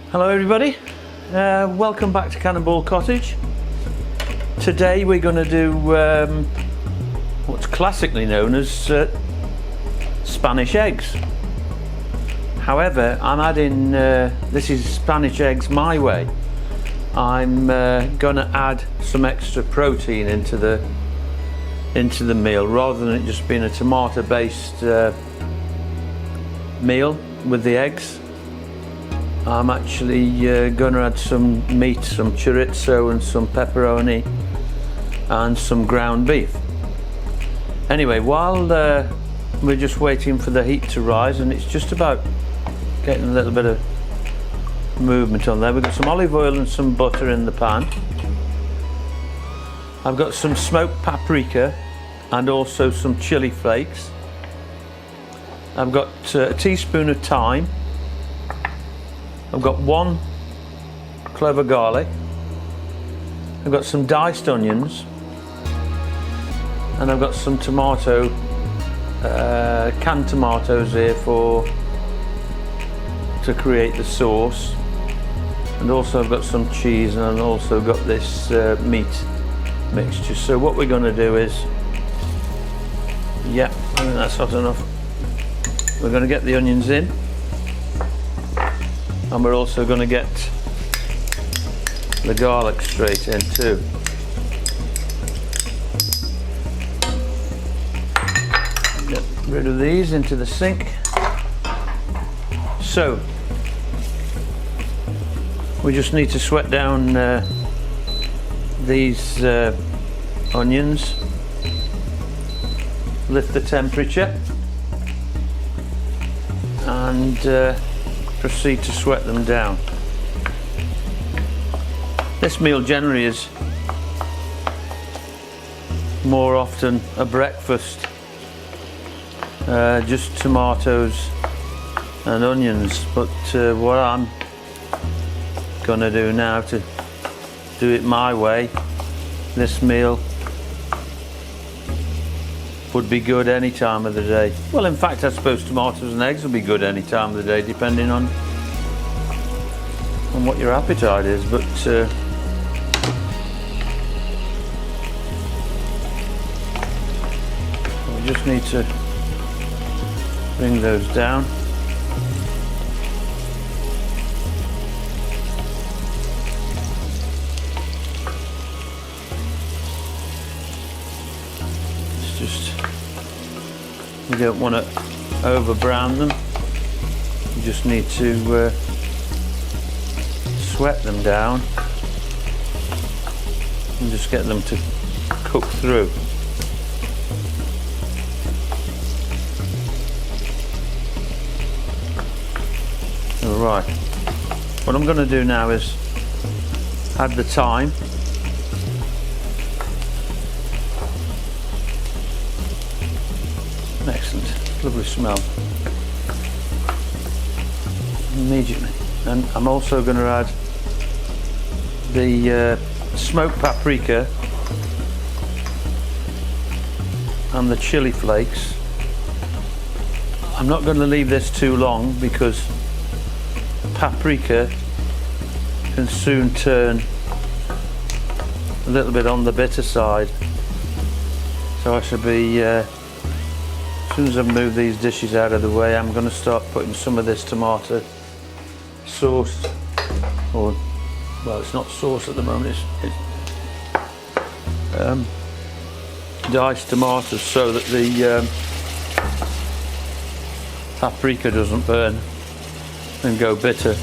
Hello everybody, welcome back to Cannonball Cottage. Today we're going to do what's classically known as Spanish eggs. However, I'm adding, this is Spanish eggs my way. I'm going to add some extra protein into the meal rather than it just being a tomato based meal with the eggs. I'm actually going to add some meat, some chorizo and some pepperoni and some ground beef. Anyway, while we're just waiting for the heat to rise, and it's just about getting a little bit of movement on there, we've got some olive oil and some butter in the pan. I've got some smoked paprika and also some chili flakes. I've got a teaspoon of thyme. I've got 1 clove of garlic. I've got some diced onions, and I've got some tomato, canned tomatoes here to create the sauce, and also I've got some cheese, and I've also got this meat mixture. So what we're going to do is, I think that's hot enough. We're going to get the onions in. And we're also going to get the garlic straight in too. Get rid of these into the sink. So we just need to sweat down these onions, lift the temperature, and proceed to sweat them down. This meal generally is more often a breakfast, just tomatoes and onions, but what I'm gonna do now to do it my way, this meal would be good any time of the day. Well, in fact, I suppose tomatoes and eggs will be good any time of the day, depending on what your appetite is. But we just need to bring those down. You don't want to over brown them, you just need to sweat them down and just get them to cook through. Alright, what I'm going to do now is add the thyme. Excellent, lovely smell immediately. And I'm also going to add the smoked paprika and the chili flakes. I'm not going to leave this too long because paprika can soon turn a little bit on the bitter side, so I should be as soon as I move these dishes out of the way, I'm going to start putting some of this tomato sauce, or well, it's not sauce at the moment, it's diced tomatoes, so that the paprika doesn't burn and go bitter.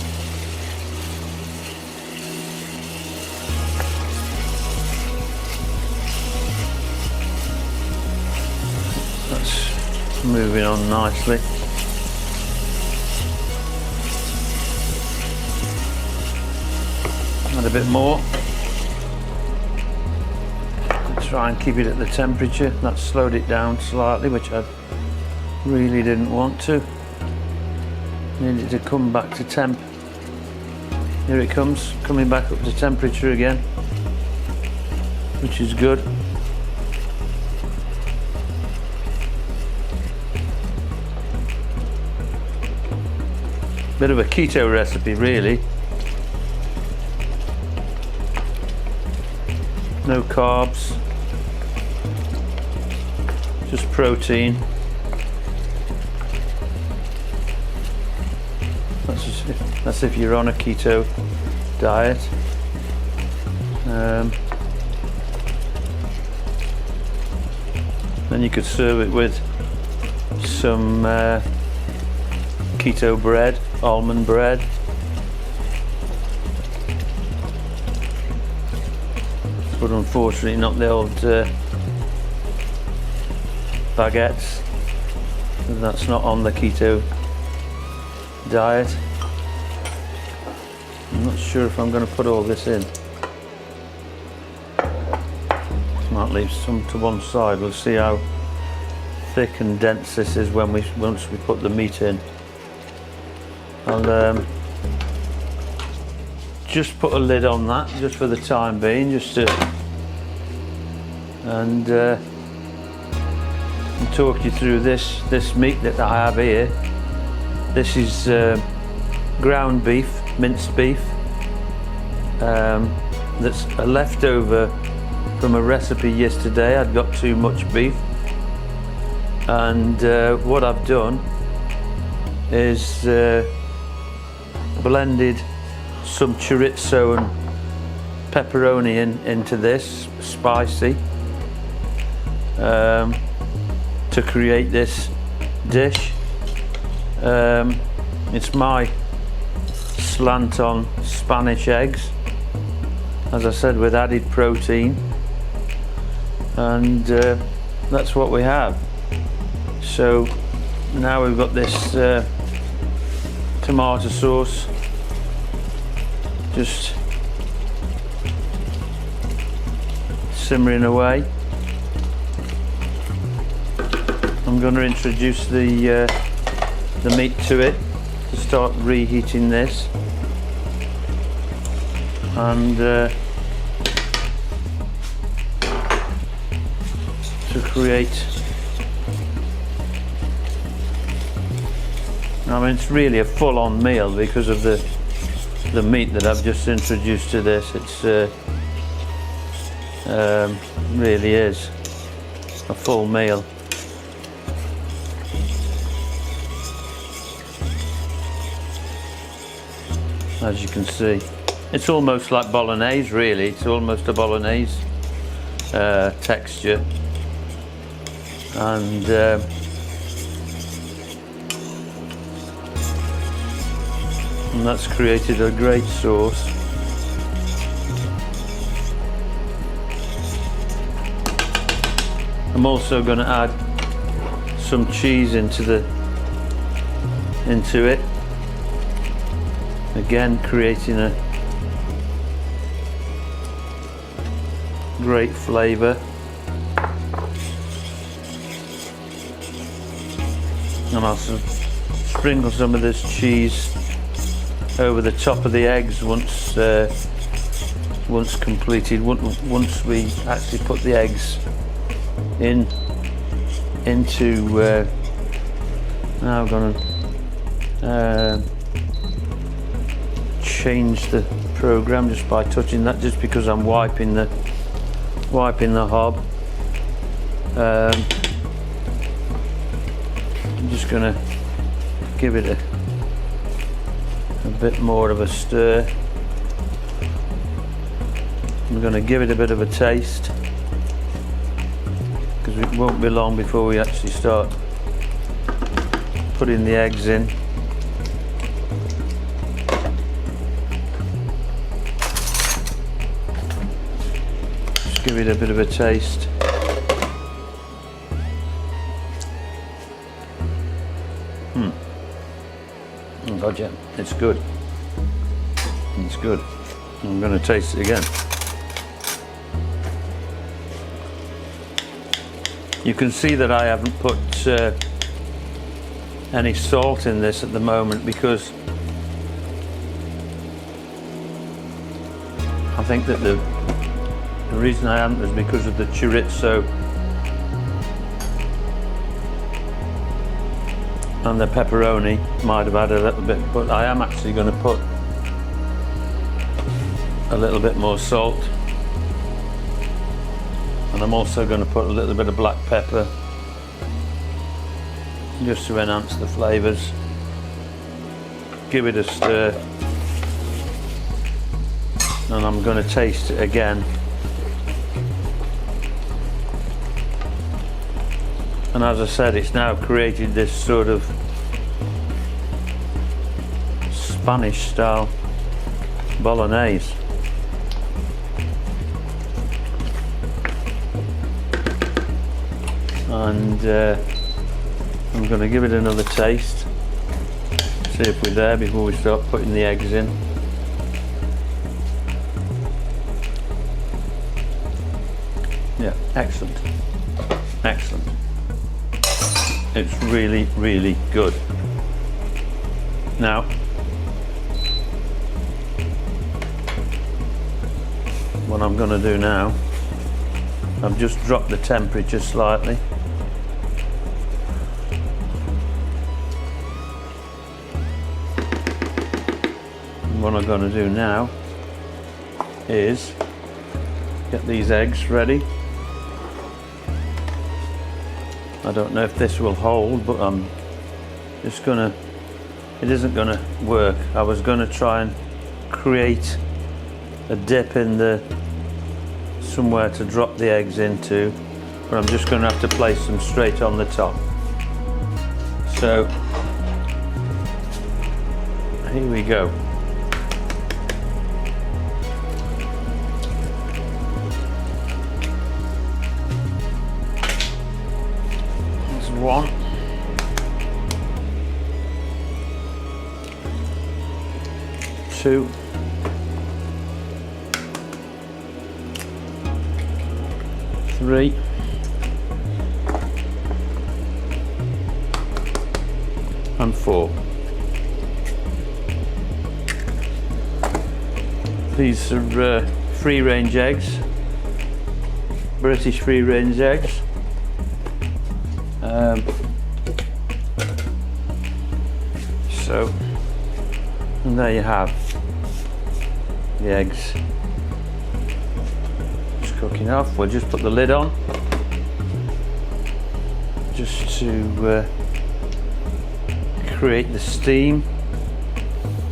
That's moving on nicely. Add a bit more. Try and keep it at the temperature. That slowed it down slightly, which I really didn't want to. Needed to come back to temp. Here it comes, coming back up to temperature again, which is good. Bit of a keto recipe really. no carbs, just protein. That's if you're on a keto diet. Then you could serve it with some keto bread, almond bread. But unfortunately not the old baguettes. That's not on the keto diet. I'm not sure if I'm going to put all this in. Might leave some to one side. We'll see how thick and dense this is once we put the meat in. I'll just put a lid on that just for the time being, just to and talk you through this meat that I have here. This is ground beef, minced beef, that's a leftover from a recipe yesterday. I'd got too much beef, and what I've done is blended some chorizo and pepperoni into this, spicy, to create this dish. It's my slant on Spanish eggs, as I said, with added protein, and that's what we have. So now we've got this tomato sauce just simmering away. I'm going to introduce the meat to it to start reheating this, and to create, I mean, it's really a full-on meal because of the meat that I've just introduced to this. It's really is a full meal. As you can see, it's almost like bolognese, really. It's almost a bolognese texture, and that's created a great sauce. I'm also going to add some cheese into it, again creating a great flavour. And I'll sprinkle some of this cheese over the top of the eggs once completed. Once we actually put the eggs into. Now I'm going to change the program just by touching that, just because I'm wiping the hob. I'm just going to give it a bit more of a stir. I'm going to give it a bit of a taste, because it won't be long before we actually start putting the eggs in. Just give it a bit of a taste. Oh God, yeah, it's good. It's good. I'm going to taste it again. You can see that I haven't put any salt in this at the moment, because I think that the reason I haven't is because of the chorizo and the pepperoni. Might have added a little bit, but I am actually going to put a little bit more salt. And I'm also going to put a little bit of black pepper just to enhance the flavours. Give it a stir, and I'm going to taste it again. And as I said, it's now created this sort of Spanish style bolognese. And I'm going to give it another taste, see if we're there before we start putting the eggs in. Yeah, excellent, excellent. It's really, really good. Now, what I'm going to do now, I've just dropped the temperature slightly. And what I'm going to do now is get these eggs ready. I don't know if this will hold, but I'm just gonna, it isn't gonna work. I was gonna try and create a dip in the, somewhere to drop the eggs into, but I'm just gonna have to place them straight on the top. So, here we go. One, two, three, and four. These are free-range eggs, British free-range eggs. So, and there you have the eggs just cooking off. We'll just put the lid on just to create the steam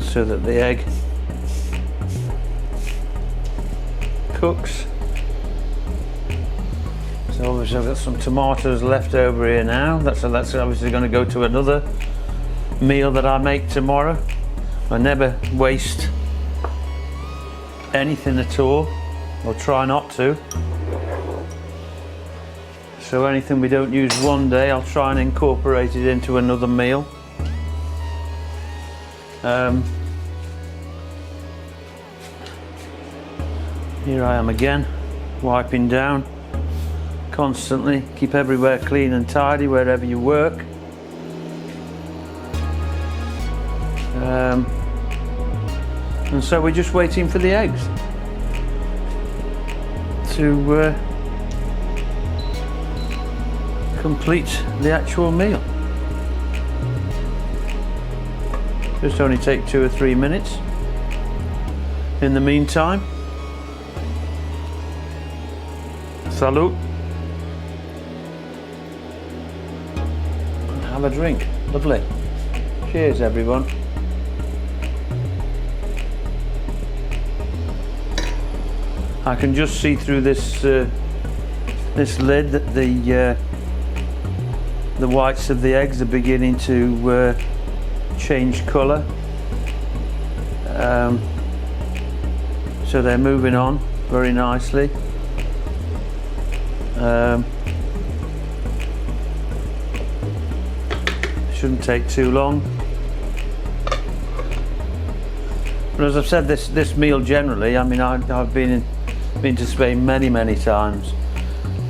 so that the egg cooks. So obviously I've got some tomatoes left over here now. That's obviously going to go to another meal that I make tomorrow. I never waste anything at all, or try not to. So anything we don't use one day, I'll try and incorporate it into another meal. Here I am again, wiping down constantly. Keep everywhere clean and tidy wherever you work. And so we're just waiting for the eggs to complete the actual meal. Just only take 2 or 3 minutes. In the meantime, salute. Have a drink. Lovely. Cheers, everyone. I can just see through this this lid that the whites of the eggs are beginning to change colour. So they're moving on very nicely. Shouldn't take too long. But as I've said, this meal generally, I mean, I've been to Spain many times,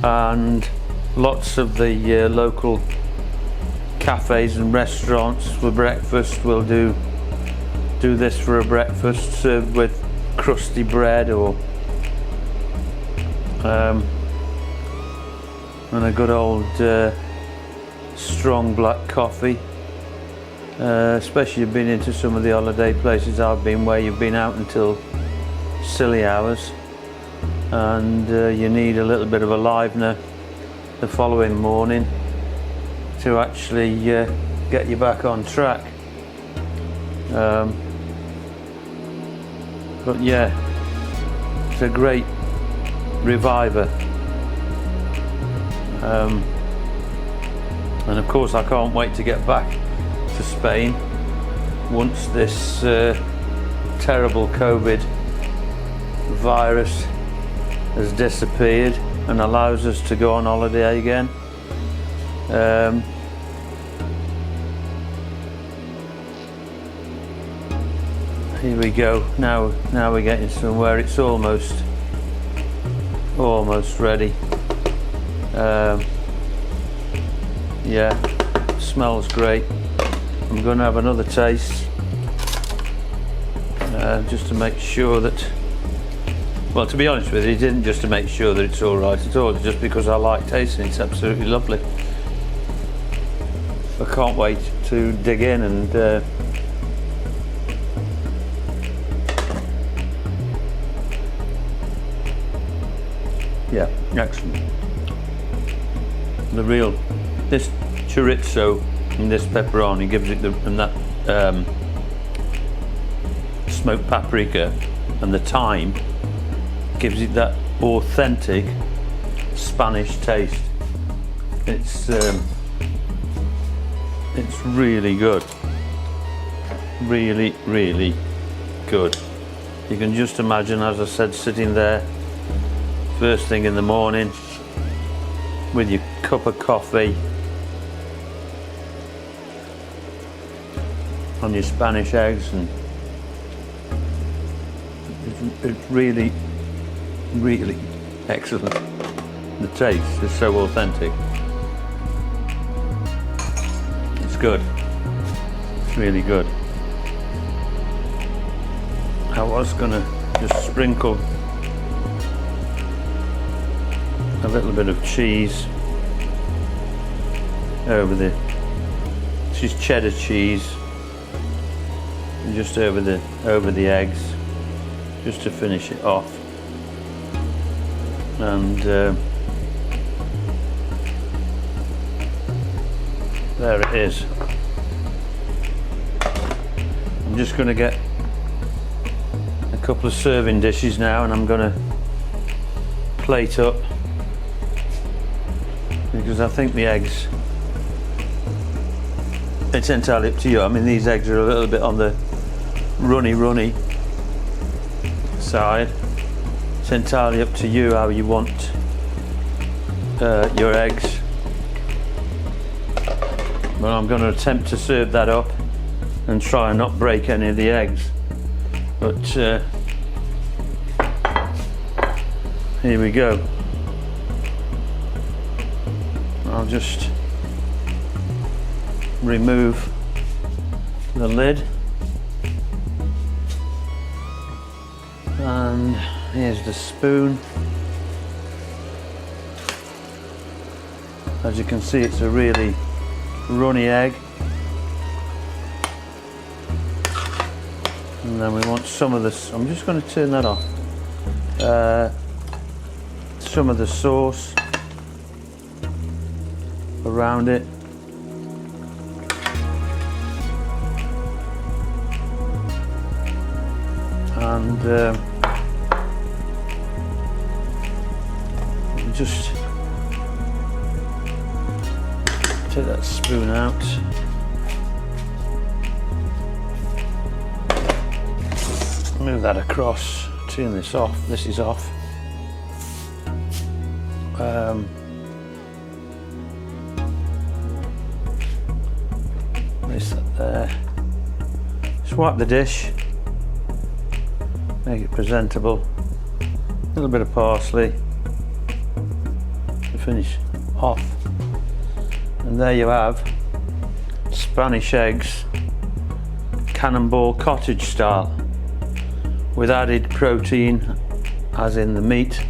and lots of the local cafes and restaurants for breakfast will do this for a breakfast, served with crusty bread or and a good old strong black coffee. Especially you've been into some of the holiday places I've been, where you've been out until silly hours. and you need a little bit of a livener the following morning to actually get you back on track. But yeah, it's a great reviver. And of course I can't wait to get back to Spain once this terrible COVID virus has disappeared and allows us to go on holiday again. Here we go. Now we're getting somewhere. It's almost ready. Yeah, smells great. I'm going to have another taste just to make sure that, well, to be honest with you, it isn't just to make sure that it's all right at all. It's just because I like tasting it. It's absolutely lovely. I can't wait to dig in and yeah, excellent. This chorizo and this pepperoni gives it and that smoked paprika and the thyme gives it that authentic Spanish taste. It's really good. Really, really good. You can just imagine, as I said, sitting there first thing in the morning with your cup of coffee on your Spanish eggs, and it's really, really excellent. The taste is so authentic. It's good. It's really good. I was gonna just sprinkle a little bit of cheese over this is cheddar cheese, and just over the eggs, just to finish it off. And there it is. I'm just going to get a couple of serving dishes now, and I'm going to plate up, because I think the eggs, it's entirely up to you. I mean, these eggs are a little bit on the runny side. It's entirely up to you how you want your eggs. But I'm going to attempt to serve that up and try and not break any of the eggs. But here we go. I'll just remove the lid, and here's the spoon. As you can see, it's a really runny egg, and then we want some of this. I'm just going to turn that off. Some of the sauce around it. And just take that spoon out. Move that across, turn this off. This is off. Place that there. Just wipe the dish. Make it presentable. A little bit of parsley to finish off. And there you have Spanish eggs, Cannonball cottage style, with added protein, as in the meat.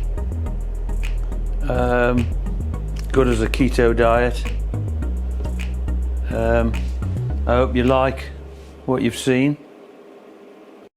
Good as a keto diet. I hope you like what you've seen.